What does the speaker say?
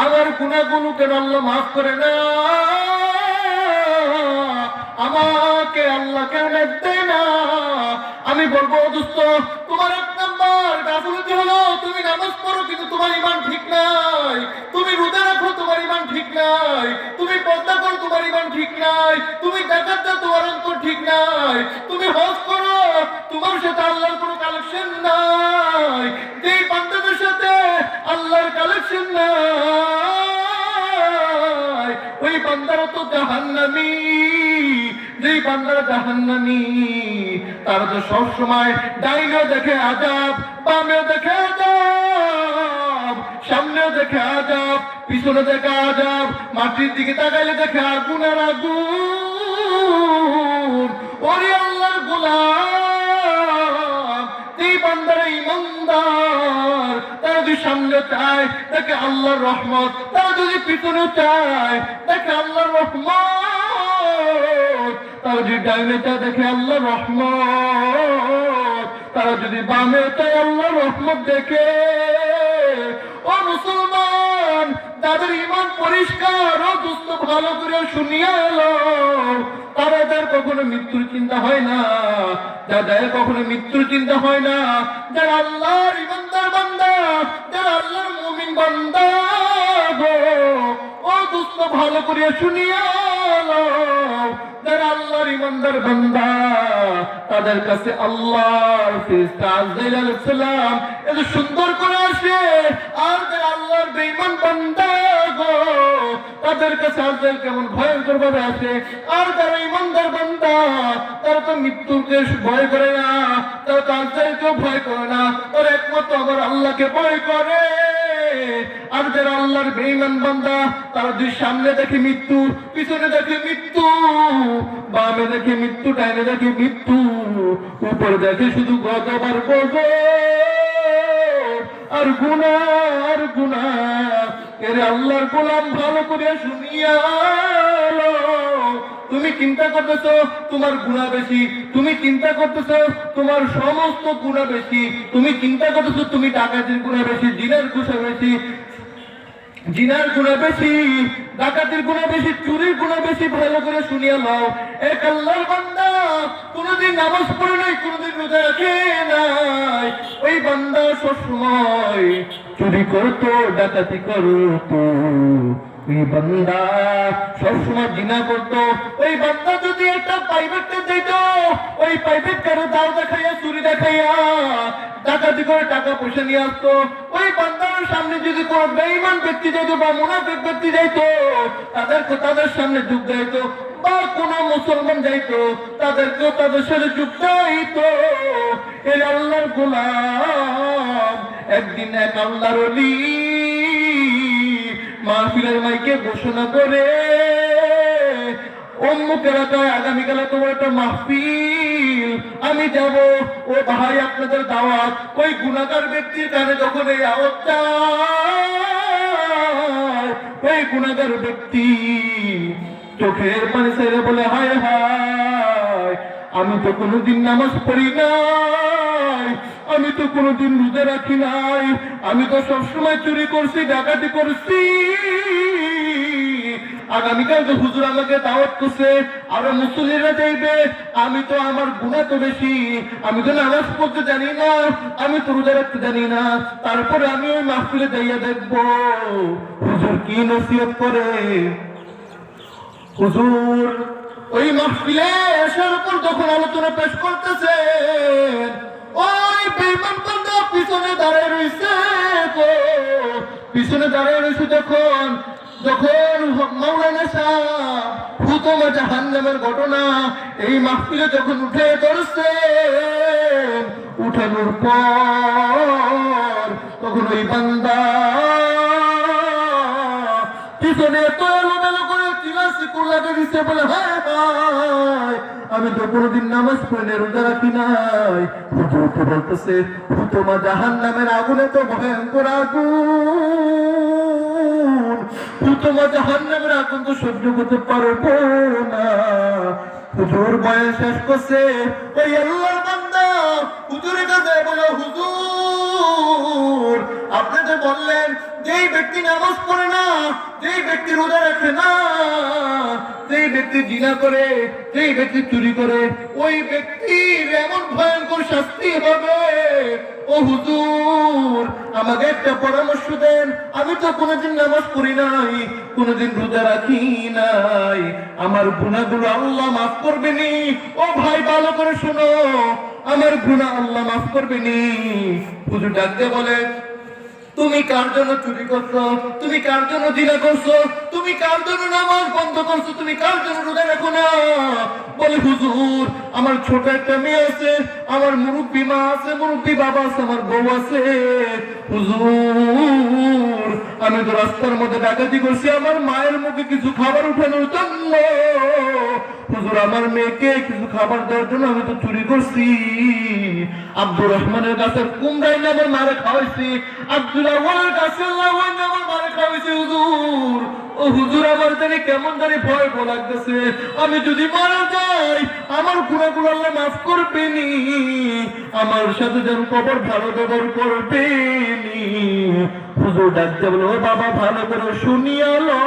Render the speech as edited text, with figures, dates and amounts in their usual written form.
আমার গুনাহগুলো কেন আল্লাহ মাফ করে না? আমাকে আল্লাহ কেন দেয় না? আমি বলবো দোস্ত, তোমার এক নাম্বার গাফলতি হলো তুমি নামাজ পড়ো কিন্তু তোমার ঈমান ঠিক নাই, তুমি রোজা রাখো তোমার ঈমান ঠিক নাই, তুমি পর্দা করো তোমার ঈমান ঠিক নাই, তুমি যাকাত দাও তোমার অন্তর ঠিক নাই, তুমি হজ করো তোমার সাথে আল্লাহর কোনো কালেকশন নাই। যেই বান্দাদের সাথে আল্লাহর কালেকশন নাই ওই বান্দারা তো জাহান্নামী। যেই বান্দারা জাহান্নামী তারা তো সব সময় ডাইনেও দেখে আযাব, বামেও দেখে আযাব, সামনেও দেখে আযাব, পিছনে দেখে আযাব, মাটির দিকে তাকাইলে দেখে আগুন আর আগুন। ওরে আল্লাহর গোলাম, এই বান্দারা ঈমানদার, তারা যদি সামনে চায় দেখে আল্লাহর রহমত, তারা যদি পিছনে চায় দেখে আল্লাহর রহমত, তারা যদি ডাইনে চায় দেখে আল্লাহর রহমত, তারা যদি বামে চায় আল্লাহর রহমত দেখে। ও মুসলমান, যাদের ঈমান পরিষ্কার, ও দোস্ত ভালো করে শুনিয়া এলো, তাদের কখনো মৃত্যুর চিন্তা হয় না, যাদের কখনো মৃত্যুর চিন্তা হয় না, যারা আল্লাহর ঈমানদার বান্দা, যারা আল্লাহর মুমিন বান্দা গো, ও দোস্ত ভালো করে শুনিয়া এলো, যারা আল্লাহর ঈমানদার বান্দা, তাদের কাছে আল্লাহর ফেরেশতা আজরাইল আলাইহিস সালাম এত সুন্দর করে আসে। আর যারা আল্লাহর বেঈমান বান্দা গো, তাদের কাছে আজরাইল কেমন ভয়ঙ্কর ভাবে আসে। আর যারা ঈমানদার বান্দা, তারা তো মৃত্যুকে ভয় করে না, তারা তো আজরাইলকেও ভয় করে না, তারা একমাত্র আমার আল্লাহকে ভয় করে। আর যারা আল্লাহর বেঈমান বান্দা, তারা দুই সামনে দেখে মৃত্যু, পিছনে দেখে মৃত্যু, বামে দেখে মৃত্যু, ডাইনে দেখে মৃত্যু, উপরে দেখে শুধু গজব আর গজব আর গুনাহ আর গুনাহ। এর আল্লাহর গোলাম ভালো করে শুনিয়া লো, তুমি চিন্তা করতেছো তোমার গুনাহ বেশি, তুমি চিন্তা করতেছো তোমার সমস্ত গুনাহ বেশি, তুমি চিন্তা করতেছো তুমি ডাকাতির গুনাহ বেশি, জিনার গুনাহ বেশি, জিনার গুনাহ বেশি, ডাকাতির গুনাহ বেশি, চুরির গুনাহ বেশি। ভালো করে শুনিয়া নাও, এক আল্লাহর বান্দা কোনদিন নামাজ পড়ে নাই, কোনদিন রোজা রাখে নাই, ওই বান্দা সবসময় চুরি করতো, ডাকাতি করতো, ওই বান্দা সবসময় জিনা করতো। ওই বান্দা যদি একটা প্রাইভেট কার যেত, ওই প্রাইভেট কারো দাও দেখাইয়া, চুরি দেখাইয়া, ডাকাতি করে টাকা পয়সা নিয়ে আসতো। ওই বান্দার সামনে যদি কোন বেঈমান ব্যক্তি যেত বা মুনাফিক ব্যক্তি যাইতো, তাদের সামনে যুগ যাইতো, বা কোন মুসলমান যাইতো, তাদেরকেও তাদের সাথে যুক্ত হইতো। এই আল্লাহর গোলাম একদিন এক আল্লাহর ওলি মাহফিলের মাইকে ঘোষণা করে, অমুক এলাকায় আগামীকালে তোমার একটা মাহফিল, আমি যাব। ও ভাই, আপনাদের দাওয়াত। ওই গুনাহগার ব্যক্তির কানে যখন এই আওয়াজ যায়, ওই গুনাহগার ব্যক্তি চোখের পানি ছেড়ে বলে, হায় হায়, আমি তো কোনোদিন নামাজ পড়ি নাই, আমি তো কোনোদিন রোজা রাখি নাই, আমি তো সবসময় চুরি করছি, ডাকাতি করছি। আগামীকাল তো হুজুর আমাকে দাওয়াত করছে, আরো মুসল্লিরা যাইবে, আমি তো আমার গুনাহ তো বেশি, আমি তো নামাজ পড়তে জানি না, আমি তো রোজা রাখতে জানি না, তারপরে আমি ওই মাহফিলে যাইয়া দেখবো হুজুর কি নসিহত করে। হুজুর ওই মাহফিলে আসার পর যখন আলোচনা পেশ করতেছেন, ওই বেঈমান বান্দা পিছনে দাঁড়ায় রইছে, পিছনে দাঁড়ায় রইছে যখন মাওলানা সাহেব হুতমা জাহান্নামের ঘটনা এই মাহফিলে যখন উঠে ধরছে, উঠানোর পর তখন ওই বান্দা পিছনে এত এলোমেলো করে চিলাসি কুলাকে দিচ্ছে, বলে, হায় হায়, আমি তো কোনোদিন নামাজ পড়ে রোজা রাখি নাই। হুজুর তো বলতেছে হুতমা জাহান্নামের আগুনে তো ভয়ঙ্কর আগুন, হুতমা জাহান্নামের আগুন তো সহ্য করতে পারবো না। হুজুর বয়ান শেষ করছে, ওই আল্লাহর বান্দা হুজুরের কাছে বলে, হুজুর আপনি তো বললেন যেই ব্যক্তি নামাজ পড়ে না, যেই ব্যক্তি রোজা রাখে না, যেই ব্যক্তি জিনা করে, যেই ব্যক্তি চুরি করে, ওই ব্যক্তির এমন ভয়ঙ্কর শাস্তি হবে। ও হুজুর, আমাকে একটা পরামর্শ দেন। আমি তো কোনোদিন নামাজ পড়ি নাই, কোনোদিন রোজা রাখি নাই, আমার গুনাহগুলো আল্লাহ মাফ করবেনি? ও ভাই, ভালো করে শোনো, আমার গুনাহ আল্লাহ মাফ করবেনি? হুজুর ডাকতে বলে, তুমি কার জন্য চুরি করছো? তুমি কার জন্য জিনা করছো? তুমি কার জন্য নামাজ বন্ধ করছো? তুমি কার জন্য রোজা রাখো না? বলে, হুজুর, আমার ছোট একটা মেয়ে আছে, আমার মুরব্বী মা আছে, মুরব্বী বাবা আছে, আমার বউ আছে। হুজুর, আমি তো রাস্তার মধ্যে ডাকাতি করছি আমার মায়ের মুখে কিছু খাবার উঠানোর জন্য। হুজুর, আমার মেয়েকে কিছু খাবার দেওয়ার জন্য আমি তো চুরি করছি। আব্দুর রহমানের গাছের কুমড়াই না আমার মারে খাওয়াইছি, আব্দুল আওয়ালের গাছের লাউয়াই না আমার মারে খাওয়াইছি। হুজুর, ও হুজুর, আমার জানি কেমন জানি ভয় লাগতেছে। আমি যদি মারা যাই, আমার গুনাহগুলো আল্লাহ মাফ করবেনি? আমার সাথে যেন কবর ভালো ব্যবহার করবেনি? হুজুর ডাকতে বলো, বাবা ভালো করে শুনিয়া লো।